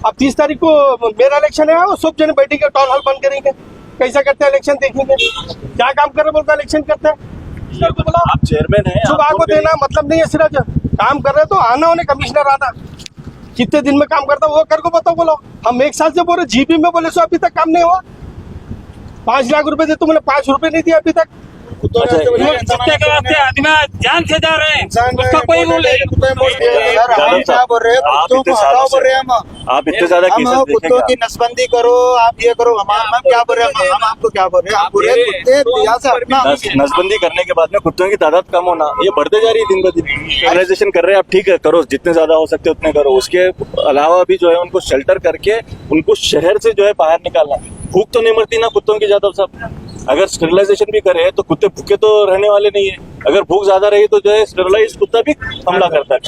अब 30 तारीख को मेरा इलेक्शन है, वो सब जने बैठेंगे, टाउन हॉल बंद करेंगे, कैसा करते हैं इलेक्शन देखेंगे, क्या काम कर रहे बोलता इलेक्शन करता है। आप चेयरमैन हैं, सुबह को देना मतलब नहीं है, सिर्फ काम कर रहे तो आना, उन्हें कमिश्नर आना, कितने दिन में काम करता वो कर को बताओ। बोलो हम एक साल से बोल रहे, जीपी में बोले सो अभी तक काम नहीं हुआ। 5 लाख रुपए दे, तुमने 5 रुपए नहीं दिए अभी तक। अच्छा, कुत्ते के वास्ते आदमी जान से जा रहे हैं, उसका कोई रूल नहीं। आप इतने ज्यादा केसेस कुत्तों की नसबंदी करो, आप ये करो, हम क्या बोल रहे हैं, हम आपको क्या बोल रहे हैं, आप बोल रहे हैं कुत्ते यहाँ से अपना नसबंदी करने के बाद में कुत्तों की तादाद कम होना, ये बढ़ते जा रही है दिन ब दिन। स्टरलाइजेशन कर रहे हैं आप, ठीक है करो, जितने ज्यादा हो सकते उतने करो। उसके अलावा भी जो है उनको शेल्टर करके उनको शहर से जो है बाहर निकालना। भूख तो नहीं मरती ना कुत्तों की ज्यादा सब। अगर स्टरलाइजेशन भी करे तो कुत्ते भूखे तो रहने वाले नहीं है। अगर भूख ज्यादा रही तो जो है स्टरलाइज कुत्ता भी हमला करता है।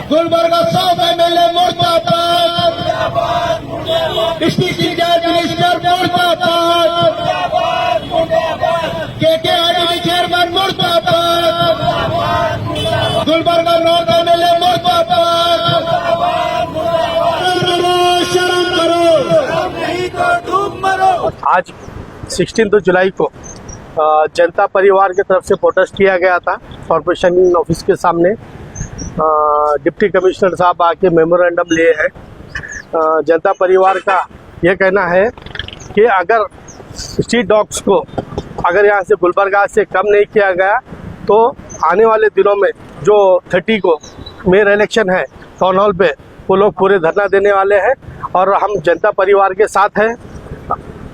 गुलबर्गा साउथ एमएलए मुर्दाबाद, डिस्ट्रिक्ट इंचार्ज मिनिस्टर मुर्दाबाद, केकेआरडी चेयरमैन मुर्दाबाद, गुलबर्गा नॉर्थ एमएलए मुर्दाबाद। शर्म करो, नहीं तो डूब मरो। आज 16 जुलाई को जनता परिवार की तरफ से प्रोटेस्ट किया गया था कॉर्पोरेशन ऑफिस के सामने। डिप्टी कमिश्नर साहब आके मेमोरेंडम लिए हैं। जनता परिवार का यह कहना है कि अगर स्ट्रीट डॉग्स को अगर यहाँ से गुलबर्गा से कम नहीं किया गया तो आने वाले दिनों में जो 30 को मेयर इलेक्शन है टाउन हॉल पे, वो लोग पूरे धरना देने वाले हैं और हम जनता परिवार के साथ हैं।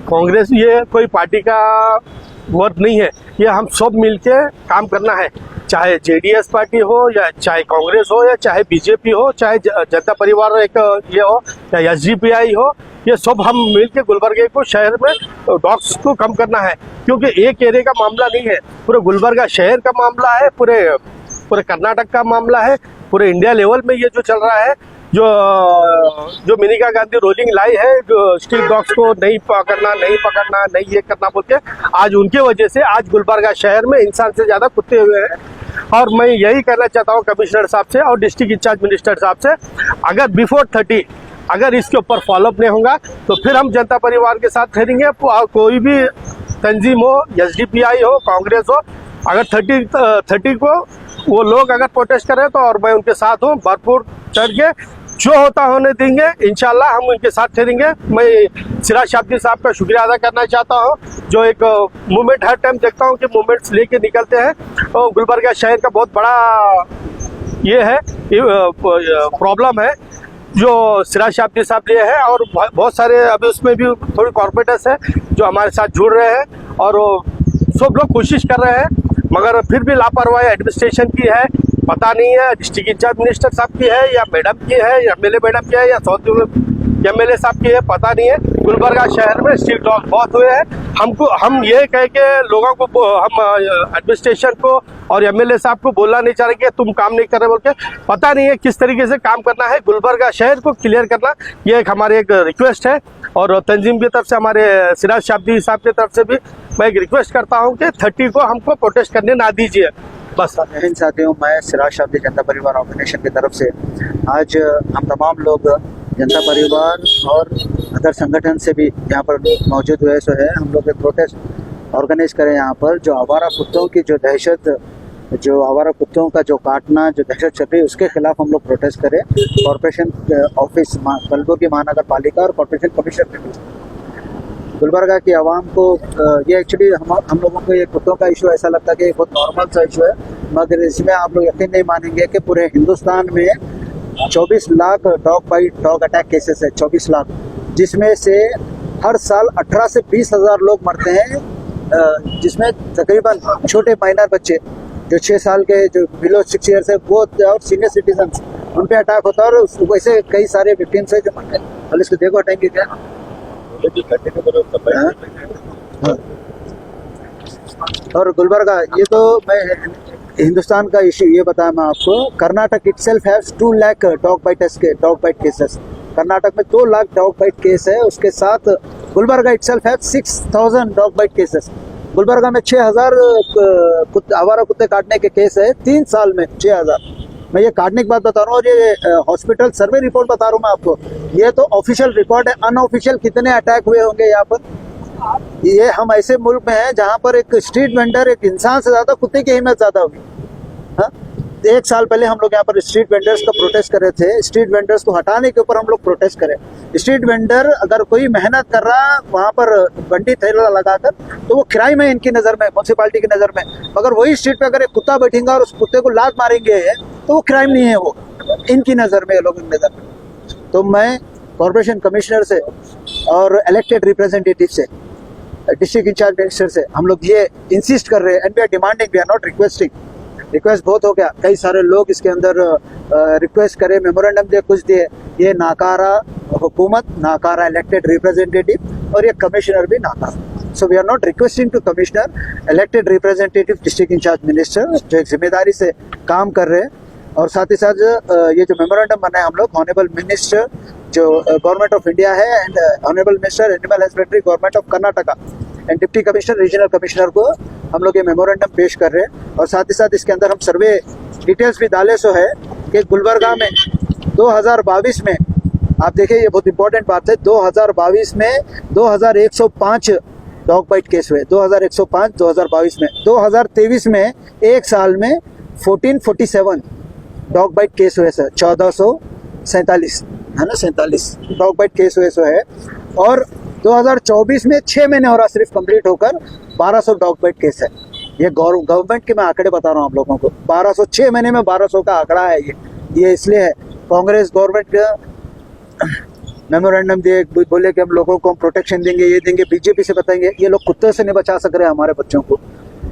कांग्रेस ये कोई पार्टी का वर्ड नहीं है, ये हम सब मिलके काम करना है, चाहे जेडीएस पार्टी हो या चाहे कांग्रेस हो या चाहे बीजेपी हो, चाहे जनता परिवार एक ये हो या एसडीपीआई हो, ये सब हम मिलके गुलबर्गे को शहर में डॉग्स को कम करना है। क्योंकि एक एरिया का मामला नहीं है, पूरे गुलबर्गा शहर का मामला है, पूरे कर्नाटक का मामला है, पूरे इंडिया लेवल में ये जो चल रहा है। जो मेनका गांधी रोलिंग लाई है, जो स्ट्रीट डॉग्स को नहीं पकड़ना नहीं ये करना बोल के, आज उनके वजह से आज गुलबर्गा शहर में इंसान से ज्यादा कुत्ते हुए हैं। और मैं यही कहना चाहता हूँ कमिश्नर साहब से और डिस्ट्रिक्ट इंचार्ज मिनिस्टर साहब से, अगर बिफोर 30 अगर इसके ऊपर फॉलोअप नहीं होगा तो फिर हम जनता परिवार के साथ ठहरेंगे। कोई भी तंजीम हो, एसडीपीआई हो, कांग्रेस हो, अगर 30 को वो लोग अगर प्रोटेस्ट करें तो और मैं उनके साथ हूँ, भरपूर चढ़ के जो होता होने देंगे, इंशाल्लाह हम उनके साथ ठहरेंगे। मैं सिराज शाब्दी साहब का शुक्रिया अदा करना चाहता हूँ, जो एक मूवमेंट हर टाइम देखता हूँ कि मूवमेंट्स लेके निकलते हैं। तो गुलबर्गा शहर का बहुत बड़ा ये है प्रॉब्लम है जो सिराज शाब्दी साहब लिए है, और बहुत सारे अभी उसमें भी थोड़ी कॉर्पोरेटर्स है जो हमारे साथ जुड़ रहे हैं और सब लोग कोशिश कर रहे हैं, मगर फिर भी लापरवाही एडमिनिस्ट्रेशन की है, पता नहीं है डिस्ट्रिक्ट इंचार्ज मिनिस्टर साहब की है या मैडम की है या एमएलए मैडम की है या साउथ एमएलए साहब की है, पता नहीं है। गुलबर्गा शहर में स्ट्रीट डॉग बहुत हुए हैं। हम ये कह के लोगों को, हम एडमिनिस्ट्रेशन को और एमएलए साहब को बोलना नहीं चाह रहे कि तुम काम नहीं कर रहे बोल के, पता नहीं है किस तरीके से काम करना है। गुलबर्गा शहर को क्लियर करना ये एक हमारी एक रिक्वेस्ट है, और तंजीम की तरफ से, हमारे सिराज शाब्दी साहब की तरफ से भी मैं एक रिक्वेस्ट करता हूँ कि 30 को हमको प्रोटेस्ट करने ना दीजिए बस। इन साथियों, मैं सिराज शाब्दी जनता परिवार ऑर्गेनाइजेशन की तरफ से आज हम तमाम लोग जनता परिवार और अदर संगठन से भी यहाँ पर मौजूद हुए सो है। हम लोग एक प्रोटेस्ट ऑर्गेनाइज करें यहाँ पर, जो आवारा कुत्तों की जो दहशत, जो आवारा कुत्तों का जो काटना, जो दहशत चल रही है, उसके खिलाफ हम लोग प्रोटेस्ट करें। कॉर्पोरेशन ऑफिस, कलबुर्गी महानगर पालिका और कॉर्पोरेशन कमिश्नर गुलबर्गा की आवाम को ये एक्चुअली हम लोगों को ये कुत्तों का इशू ऐसा लगता है कि बहुत नॉर्मल सा इशू है, मगर इसमें आप लोग यकीन नहीं मानेंगे कि पूरे हिंदुस्तान में 24 लाख डॉग अटैक केसेस है, 24 लाख, जिसमें से हर साल 18 से 20 हज़ार लोग मरते हैं, जिसमें तकरीबन छोटे माइनर बच्चे जो 6 साल के, जो बिलो 6 ईयर्स है वो, और सीनियर सिटीजन उन पे अटैक होता है, और वैसे कई सारे विक्टिम्स है जो मरते हैं। और इसको देखो हटाएंगे क्या, और गुलबर्गा, ये तो मैं हिंदुस्तान का इशू ये बताया मैं आपको। Karnataka itself haves 2 lakh dog bite cases. Karnataka में 2 लाख डॉग बाइट केस है, उसके साथ Gulbarga itself have 6000 dog bite cases. Gulbarga में 6000 आवारा कुत्ते काटने के केस है 3 साल में, 6000। मैं ये काटने की बात बता रहा हूँ, और ये हॉस्पिटल सर्वे रिपोर्ट बता रहा हूँ मैं आपको, ये तो ऑफिशियल रिकॉर्ड है। अनऑफिशियल कितने अटैक हुए होंगे यहाँ पर। ये हम ऐसे मुल्क में हैं जहाँ पर एक स्ट्रीट वेंडर एक इंसान से ज्यादा कुत्ते की हिम्मत ज्यादा होगी। हाँ, 1 साल पहले हम लोग यहाँ पर स्ट्रीट वेंडर्स का प्रोटेस्ट कर रहे थे। स्ट्रीट वेंडर्स को हटाने के ऊपर हम लोग प्रोटेस्ट करें। स्ट्रीट वेंडर अगर कोई मेहनत कर रहा वहाँ पर बंडी थैला लगाकर, तो वो क्राइम है इनकी नज़र में, म्यूनसिपालिटी की नज़र में। मगर वही स्ट्रीट पे अगर एक कुत्ता बैठेगा और उस कुत्ते को लात मारेंगे तो वो क्राइम नहीं है, वो इनकी नज़र में, लोगों की नज़र में। तो मैं कॉर्पोरेशन कमिश्नर से और इलेक्टेड रिप्रेजेंटेटिव से, डिस्ट्रिक्ट इंचार्ज मिनिस्टर से हम लोग ये इंसिस्ट कर रहे हैं, and we are demanding, we are not requesting. Request बहुत हो गया, कई सारे लोग इसके अंदर रिक्वेस्ट करे, मेमोरेंडम दे, कुछ दिए। ये नाकारा हुकूमत, नाकारा इलेक्टेड रिप्रेजेंटेटिव, और ये कमिश्नर भी नाकारा। So we are not requesting to commissioner, elected representative, district incharge minister जो एक जिम्मेदारी से काम कर रहे हैं। और साथ ही साथ ये जो मेमोरेंडम बना है हम लोग, ऑनरेबल मिनिस्टर जो गवर्नमेंट ऑफ इंडिया है, and honourable minister animal husbandry government of Karnataka, and deputy commissioner, regional commissioner को हम लोग ये मेमोरेंडम पेश कर रहे हैं। और साथ ही साथ इसके अंदर हम सर्वे डिटेल्स भी डाले सो है कि गुलबर्गा में 2022 में, आप देखिए ये बहुत इंपॉर्टेंट बात है, 2022 में 2105 डॉग बाइट केस हुए, 2105 2022 में। 2023 में एक साल में 1447 डॉग बाइट केस हुए सर, 1447 है ना, 47 डॉग बाइट केस हुए सो है। और 2024 में 6 महीने हो रहा सिर्फ कंप्लीट होकर 1200 डॉग बाइट केस है। ये गवर्नमेंट के मैं आंकड़े बता रहा हूँ आप लोगों को, 1200, 6 महीने में 1200 का आंकड़ा है ये इसलिए है कांग्रेस गवर्नमेंट का मेमोरेंडम दिए, बोले कि हम लोगों को हम प्रोटेक्शन देंगे, ये देंगे, बीजेपी से बताएंगे। ये लोग कुत्तों से नहीं बचा सक रहे हमारे बच्चों को,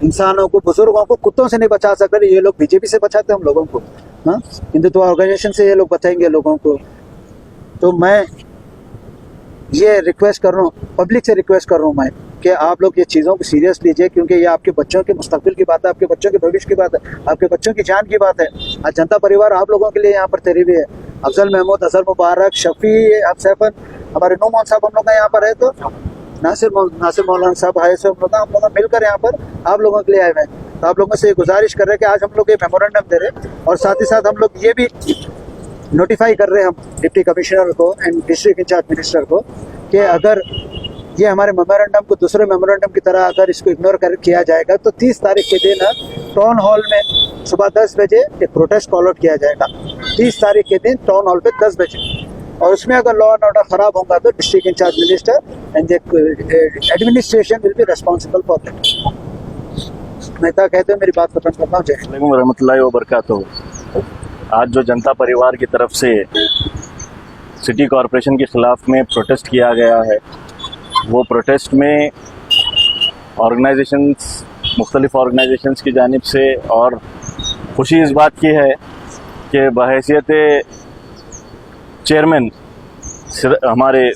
इंसानों को, बुजुर्गों को कुत्तों से नहीं बचा सक रहे। ये लोग बीजेपी से बचाते हैं हम लोगों को, हाँ, हिंदुत्व ऑर्गेनाइजेशन से ये लोग बचाएंगे लोगों को। तो मैं ये रिक्वेस्ट कर रहा हूँ, पब्लिक से रिक्वेस्ट कर रहा हूँ मैं, कि आप लोग ये चीज़ों को सीरियस लीजिए, क्योंकि ये आपके बच्चों के मुस्तकबिल की बात है, आपके बच्चों के भविष्य की बात है, आपके बच्चों की जान की बात है। आज जनता परिवार आप लोगों के लिए यहाँ पर तैयारी भी है। अफजल महमूद, अजहर मुबारक, शफी, सैफन, हमारे नूमान साहब हम लोग यहाँ पर है, तो नासिर मौलाना साहब आए से हम लोग मिलकर यहाँ पर आप लोगों के लिए आए हुए हैं। तो आप लोगों से गुजारिश कर रहे हैं कि आज हम लोग ये मेमोरेंडम दे रहे हैं, और साथ ही साथ हम लोग ये भी नोटिफाई कर रहे हैं हम डिप्टी कमिश्नर को एंड डिस्ट्रिक्ट इंचार्ज मिनिस्टर को, कि अगर ये हमारे मेमोरेंडम को दूसरे मेमोरेंडम की तरह अगर इसको इग्नोर कर किया जाएगा, तो 30 तारीख के दिन टाउन हॉल में सुबह 10 बजे एक प्रोटेस्ट कॉल आउट किया जाएगा। 30 तारीख के दिन टाउन हॉल पे 10 बजे, और उसमें अगर लॉ एंड ऑर्डर खराब होगा तो district incharge minister and administration will be responsible for that. मैं तो कहते हैं मेरी बात खत्म करता हूँ। जय वालेकुम रहमतुल्लाहि व बरकातहू। आज जो जनता परिवार की तरफ से सिटी कॉरपोरेशन के ख़िलाफ़ में प्रोटेस्ट किया गया है, वो प्रोटेस्ट में ऑर्गेनाइजेशंस, मुख्तलिफ़ ऑर्गेनाइजेशंस की जानिब से, और खुशी इस बात की है कि बहैसियत चेयरमैन हमारे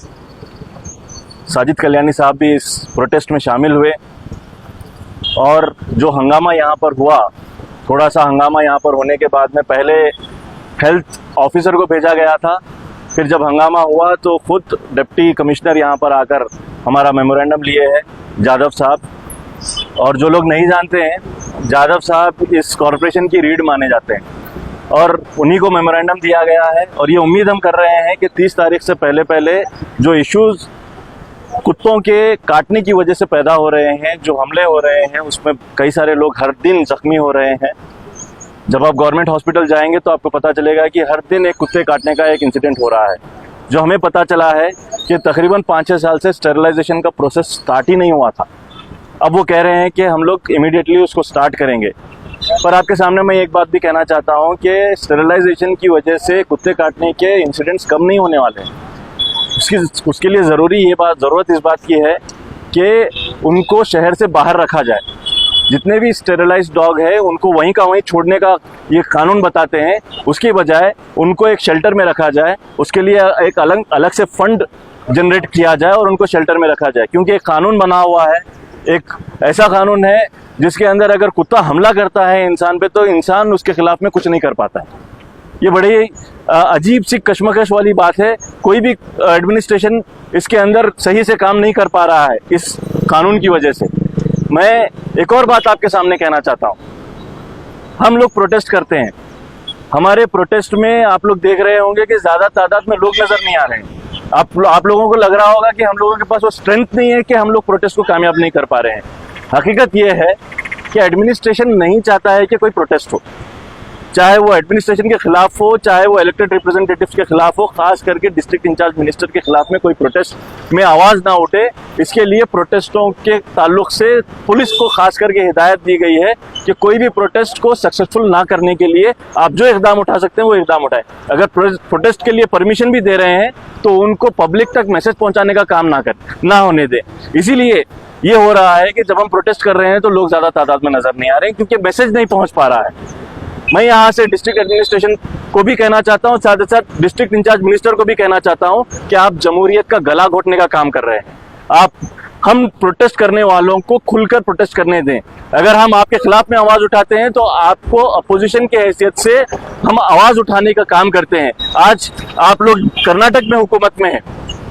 साजिद कल्याणी साहब भी इस प्रोटेस्ट में शामिल हुए। और जो हंगामा यहाँ पर हुआ, थोड़ा सा हंगामा यहाँ पर होने के बाद में पहले हेल्थ ऑफिसर को भेजा गया था, फिर जब हंगामा हुआ तो खुद डिप्टी कमिश्नर यहाँ पर आकर हमारा मेमोरेंडम लिए हैं, जादव साहब। और जो लोग नहीं जानते हैं, जादव साहब इस कॉरपोरेशन की रीढ़ माने जाते हैं, और उन्हीं को मेमोरेंडम दिया गया है। और ये उम्मीद हम कर रहे हैं कि 30 तारीख से पहले जो इश्यूज़ कुत्तों के काटने की वजह से पैदा हो रहे हैं, जो हमले हो रहे हैं, उसमें कई सारे लोग हर दिन जख्मी हो रहे हैं। जब आप गवर्नमेंट हॉस्पिटल जाएंगे तो आपको पता चलेगा कि हर दिन एक कुत्ते काटने का एक इंसिडेंट हो रहा है। जो हमें पता चला है कि तकरीबन 5-6 साल से स्टेरिलाइजेशन का प्रोसेस स्टार्ट ही नहीं हुआ था। अब वो कह रहे हैं कि हम लोग इमीडिएटली उसको स्टार्ट करेंगे। पर आपके सामने मैं एक बात भी कहना चाहता हूँ कि स्टेरिलाइजेशन की वजह से कुत्ते काटने के इंसिडेंट्स कम नहीं होने वाले हैं। उसके लिए ज़रूरत इस बात की है कि उनको शहर से बाहर रखा जाए। जितने भी स्टेरिलाइज्ड डॉग है उनको वहीं का वहीं छोड़ने का ये कानून बताते हैं, उसकी बजाय उनको एक शेल्टर में रखा जाए। उसके लिए एक अलग से फंड जनरेट किया जाए और उनको शेल्टर में रखा जाए, क्योंकि एक कानून बना हुआ है, एक ऐसा कानून है जिसके अंदर अगर कुत्ता हमला करता है इंसान पे, तो इंसान उसके खिलाफ में कुछ नहीं कर पाता है। ये बड़ी अजीब सी कश्मकश वाली बात है। कोई भी एडमिनिस्ट्रेशन इसके अंदर सही से काम नहीं कर पा रहा है इस कानून की वजह से। मैं एक और बात आपके सामने कहना चाहता हूँ। हम लोग प्रोटेस्ट करते हैं, हमारे प्रोटेस्ट में आप लोग देख रहे होंगे कि ज्यादा तादाद में लोग नजर नहीं आ रहे हैं। आप लोगों को लग रहा होगा कि हम लोगों के पास वो स्ट्रेंथ नहीं है कि हम लोग प्रोटेस्ट को कामयाब नहीं कर पा रहे हैं। हकीकत ये है कि एडमिनिस्ट्रेशन नहीं चाहता है कि कोई प्रोटेस्ट हो, चाहे वो एडमिनिस्ट्रेशन के खिलाफ हो, चाहे वो इलेक्टेड रिप्रेजेंटेटिव्स के खिलाफ हो, खास करके डिस्ट्रिक्ट इंचार्ज मिनिस्टर के खिलाफ में कोई प्रोटेस्ट में आवाज ना उठे। इसके लिए प्रोटेस्टों के ताल्लुक से पुलिस को खास करके हिदायत दी गई है कि कोई भी प्रोटेस्ट को सक्सेसफुल ना करने के लिए आप जो इकदाम उठा सकते हैं वो इकदाम उठाएं। अगर प्रोटेस्ट के लिए परमिशन भी दे रहे हैं तो उनको पब्लिक तक मैसेज पहुंचाने का काम ना होने दें। इसीलिए ये हो रहा है कि जब हम प्रोटेस्ट कर रहे हैं तो लोग ज्यादा तादाद में नजर नहीं आ रहे हैं, क्योंकि मैसेज नहीं पहुंच पा रहा है। मैं यहाँ से डिस्ट्रिक्ट एडमिनिस्ट्रेशन को भी कहना चाहता हूँ, साथ ही साथ डिस्ट्रिक्ट इंचार्ज मिनिस्टर को भी कहना चाहता हूँ कि आप जमहूरियत का गला घोटने का काम कर रहे हैं। हम प्रोटेस्ट करने वालों को खुलकर प्रोटेस्ट करने दें। अगर हम आपके खिलाफ में आवाज उठाते हैं तो आपको अपोजिशन के हैसियत से हम आवाज उठाने का काम करते हैं। आज आप लोग कर्नाटक में हुकूमत में है,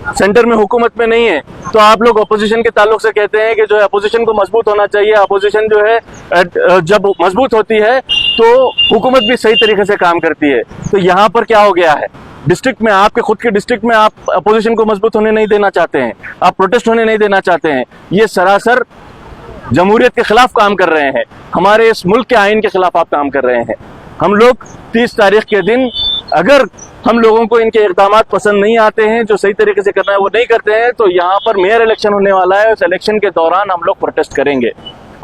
सेंटर में हुकूमत में नहीं है, तो आप लोग अपोजिशन के ताल्लुक से कहते हैं कि जो है अपोजिशन को मजबूत होना चाहिए। अपोजिशन जो है जब मजबूत होती है तो हुकूमत भी सही तरीके से काम करती है। तो यहाँ पर क्या हो गया है, डिस्ट्रिक्ट में, आपके खुद के डिस्ट्रिक्ट में आप अपोजिशन को मजबूत होने नहीं देना चाहते हैं, आप प्रोटेस्ट होने नहीं देना चाहते हैं। ये सरासर जमहूरियत के खिलाफ काम कर रहे हैं, हमारे इस मुल्क के आइन के खिलाफ आप काम कर रहे हैं। हम लोग 30 तारीख के दिन अगर हम लोगों को इनके इक़दाम पसंद नहीं आते हैं, जो सही तरीके से करना है वो नहीं करते हैं, तो यहाँ पर मेयर इलेक्शन होने वाला है। उस इलेक्शन के दौरान हम लोग प्रोटेस्ट करेंगे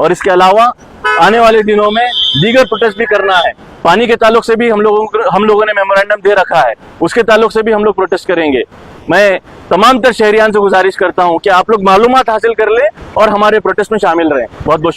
और इसके अलावा आने वाले दिनों में दीगर प्रोटेस्ट भी करना है। पानी के ताल्लुक से भी हम लोगों ने मेमोरेंडम दे रखा है, उसके ताल्लुक से भी हम लोग प्रोटेस्ट करेंगे। मैं तमाम तर शहरियान से गुजारिश करता हूँ कि आप लोग मालूमात हासिल कर लें और हमारे प्रोटेस्ट में शामिल रहें। बहुत बहुत